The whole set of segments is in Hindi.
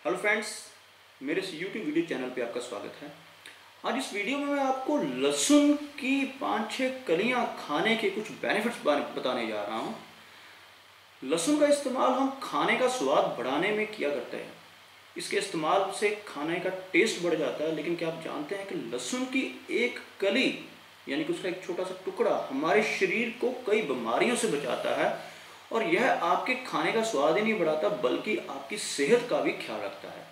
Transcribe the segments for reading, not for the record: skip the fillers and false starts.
हेलो फ्रेंड्स, मेरे इस यूट्यूब वीडियो चैनल पे आपका स्वागत है। आज इस वीडियो में मैं आपको लहसुन की 5-6 कलियां खाने के कुछ बेनिफिट्स बताने जा रहा हूं। लहसुन का इस्तेमाल हम खाने का स्वाद बढ़ाने में किया करते हैं। इसके इस्तेमाल से खाने का टेस्ट बढ़ जाता है। लेकिन क्या आप जानते हैं कि लहसुन की एक कली यानी कि उसका एक छोटा सा टुकड़ा हमारे शरीर को कई बीमारियों से बचाता है। और यह आपके खाने का स्वाद ही नहीं बढ़ाता बल्कि आपकी सेहत का भी ख्याल रखता है।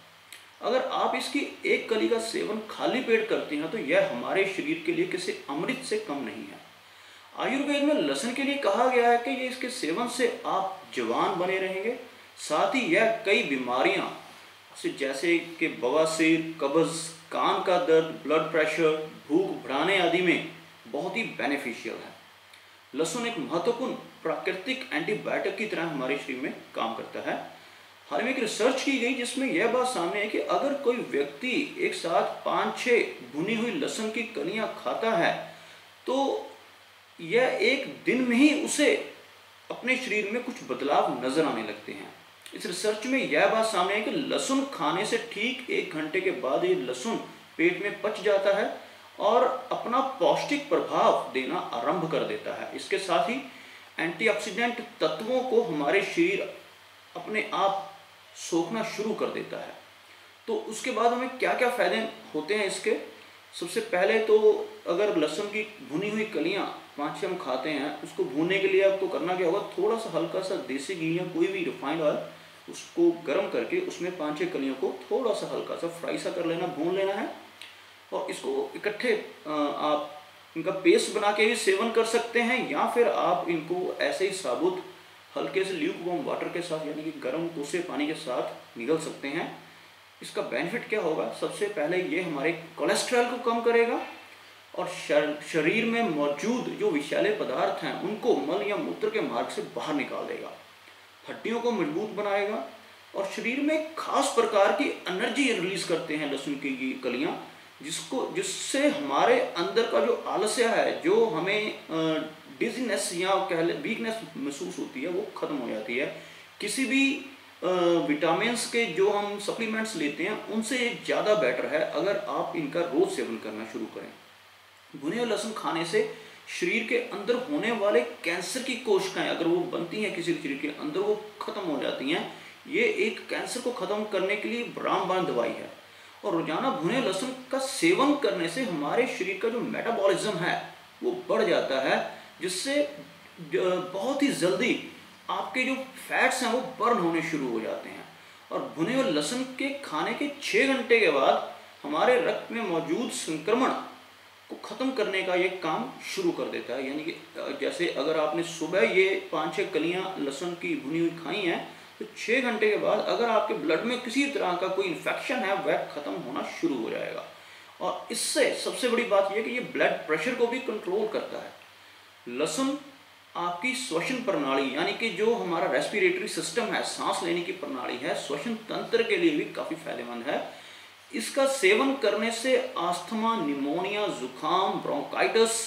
अगर आप इसकी एक कली का सेवन खाली पेट करते हैं तो यह हमारे शरीर के लिए किसी अमृत से कम नहीं है। आयुर्वेद में लहसुन के लिए कहा गया है कि ये इसके सेवन से आप जवान बने रहेंगे। साथ ही यह कई बीमारियां जैसे कि बवासीर, कब्ज, कान का दर्द, ब्लड प्रेशर, भूख बढ़ाने आदि में बहुत ही बेनिफिशियल है। लहसुन एक महत्वपूर्ण प्राकृतिक एंटीबायोटिक की तरह हमारे शरीर में काम करता है। हाल में एक रिसर्च की गई जिसमें यह बात सामने है कि अगर कोई व्यक्ति एक साथ 5-6 भुनी हुई लहसुन की कलियां खाता है तो यह एक दिन में ही उसे अपने शरीर में कुछ बदलाव नजर आने लगते हैं। इस रिसर्च में यह बात सामने है कि लहसुन खाने से ठीक 1 घंटे के बाद ये लहसुन पेट में पच जाता है और अपना पौष्टिक प्रभाव देना आरंभ कर देता है। इसके साथ ही एंटीऑक्सीडेंट तत्वों को हमारे शरीर अपने आप सोखना शुरू कर देता है। तो उसके बाद हमें क्या क्या फायदे होते हैं इसके। सबसे पहले तो अगर लहसुन की भुनी हुई कलियां 5-6 हम खाते हैं, उसको भूनने के लिए आपको करना क्या होगा, थोड़ा सा हल्का सा देसी घी या कोई भी रिफाइंड ऑयल उसको गर्म करके उसमें 5-6 कलियों को थोड़ा सा हल्का सा फ्राई सा कर लेना, भून लेना है। और इसको इकट्ठे आप इनका पेस्ट बना के भी सेवन कर सकते हैं या फिर आप इनको ऐसे ही साबुत हल्के से ल्यूक वार्म वाटर के साथ यानी कि गर्म कोसे पानी के साथ निगल सकते हैं। इसका बेनिफिट क्या होगा, सबसे पहले ये हमारे कोलेस्ट्रॉल को कम करेगा और शरीर में मौजूद जो विषैले पदार्थ हैं उनको मल या मूत्र के मार्ग से बाहर निकाल देगा, हड्डियों को मजबूत बनाएगा और शरीर में खास प्रकार की एनर्जी रिलीज करते हैं लहसुन की ये कलियां, जिससे हमारे अंदर का जो आलस्य है, जो हमें डिजीनेस या वीकनेस महसूस होती है, वो खत्म हो जाती है। किसी भी विटामिन्स के जो हम सप्लीमेंट्स लेते हैं उनसे ज़्यादा बेटर है अगर आप इनका रोज सेवन करना शुरू करें। भुने हुए लहसुन खाने से शरीर के अंदर होने वाले कैंसर की कोशिकाएं अगर वो बनती हैं किसी शरीर के अंदर, वो खत्म हो जाती हैं। ये एक कैंसर को खत्म करने के लिए रामबाण दवाई है। और रोजाना भुने लहसुन का सेवन करने से हमारे शरीर का जो मेटाबॉलिज्म है वो बढ़ जाता है, जिससे बहुत ही जल्दी आपके जो फैट्स हैं वो बर्न होने शुरू हो जाते हैं। और भुने हुए लहसुन के खाने के 6 घंटे के बाद हमारे रक्त में मौजूद संक्रमण को ख़त्म करने का ये काम शुरू कर देता है। यानी कि जैसे अगर आपने सुबह ये 5-6 कलियां लहसुन की भुनी हुई खाई हैं तो 6 घंटे के बाद अगर आपके ब्लड में किसी तरह का कोई इन्फेक्शन है वह खत्म होना शुरू हो जाएगा। और इससे सबसे बड़ी बात यह कि ये ब्लड प्रेशर को भी कंट्रोल करता है। लहसुन आपकी श्वसन प्रणाली यानी कि जो हमारा रेस्पिरेटरी सिस्टम है, सांस लेने की प्रणाली है, श्वसन तंत्र के लिए भी काफ़ी फायदेमंद है। इसका सेवन करने से अस्थमा, निमोनिया, जुकाम, ब्रोंकाइटिस,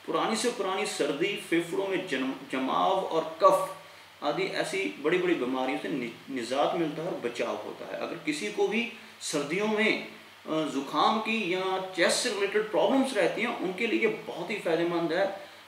पुरानी से पुरानी सर्दी, फेफड़ों में जमाव और कफ आदि ऐसी बड़ी बड़ी बीमारियों से निजात मिलता है और बचाव होता है। अगर किसी को भी सर्दियों में जुकाम की या चेस्ट से रिलेटेड प्रॉब्लम्स रहती हैं उनके लिए बहुत ही फायदेमंद है।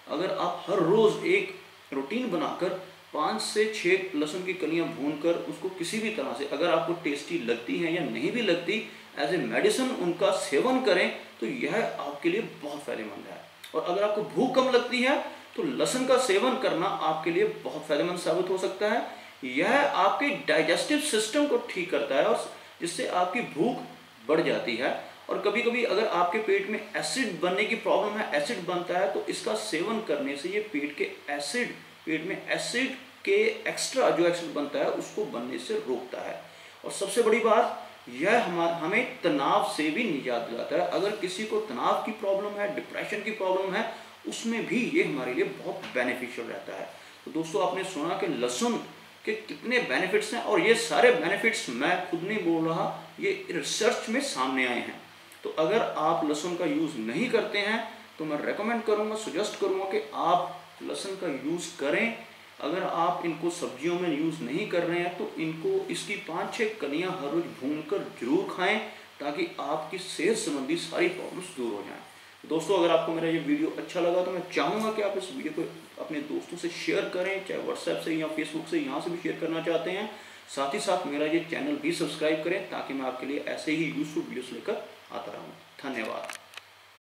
अगर आप हर रोज़ एक रूटीन बनाकर 5 से 6 लहसुन की कलियां भूनकर उसको किसी भी तरह से, अगर आपको टेस्टी लगती हैं या नहीं भी लगती, एज ए मेडिसिन उनका सेवन करें तो यह आपके लिए बहुत फायदेमंद है। और अगर आपको भूख कम लगती है तो लहसुन का सेवन करना आपके लिए बहुत फायदेमंद साबित हो सकता है। यह आपके डाइजेस्टिव सिस्टम को ठीक करता है और जिससे आपकी भूख बढ़ जाती है। और कभी कभी अगर आपके पेट में एसिड बनने की प्रॉब्लम है, एसिड बनता है, तो इसका सेवन करने से ये पेट में एसिड के एक्स्ट्रा जो एसिड बनता है उसको बनने से रोकता है। और सबसे बड़ी बात यह हमें तनाव से भी निजात दिलाता है। अगर किसी को तनाव की प्रॉब्लम है, डिप्रेशन की प्रॉब्लम है, उसमें भी ये हमारे लिए बहुत बेनिफिशियल रहता है। तो दोस्तों, आपने सुना कि लहसुन के कितने बेनिफिट्स हैं और ये सारे बेनिफिट्स मैं खुद नहीं बोल रहा, ये रिसर्च में सामने आए हैं। तो अगर आप लहसुन का यूज़ नहीं करते हैं तो मैं रेकमेंड करूंगा, सजेस्ट करूंगा कि आप लहसुन का यूज़ करें। अगर आप इनको सब्जियों में यूज़ नहीं कर रहे हैं तो इनको इसकी 5-6 कलियां हर रोज़ भूनकर जरूर खाएं, ताकि आपकी सेहत संबंधी सारी प्रॉब्लम्स दूर हो जाएं। दोस्तों, अगर आपको मेरा ये वीडियो अच्छा लगा तो मैं चाहूँगा कि आप इस वीडियो को अपने दोस्तों से शेयर करें, चाहे व्हाट्सएप से या फेसबुक से, यहाँ से भी शेयर करना चाहते हैं। साथ ही साथ मेरा ये चैनल भी सब्सक्राइब करें, ताकि मैं आपके लिए ऐसे ही यूजफुल वीडियोस लेकर आता रहूँ। धन्यवाद।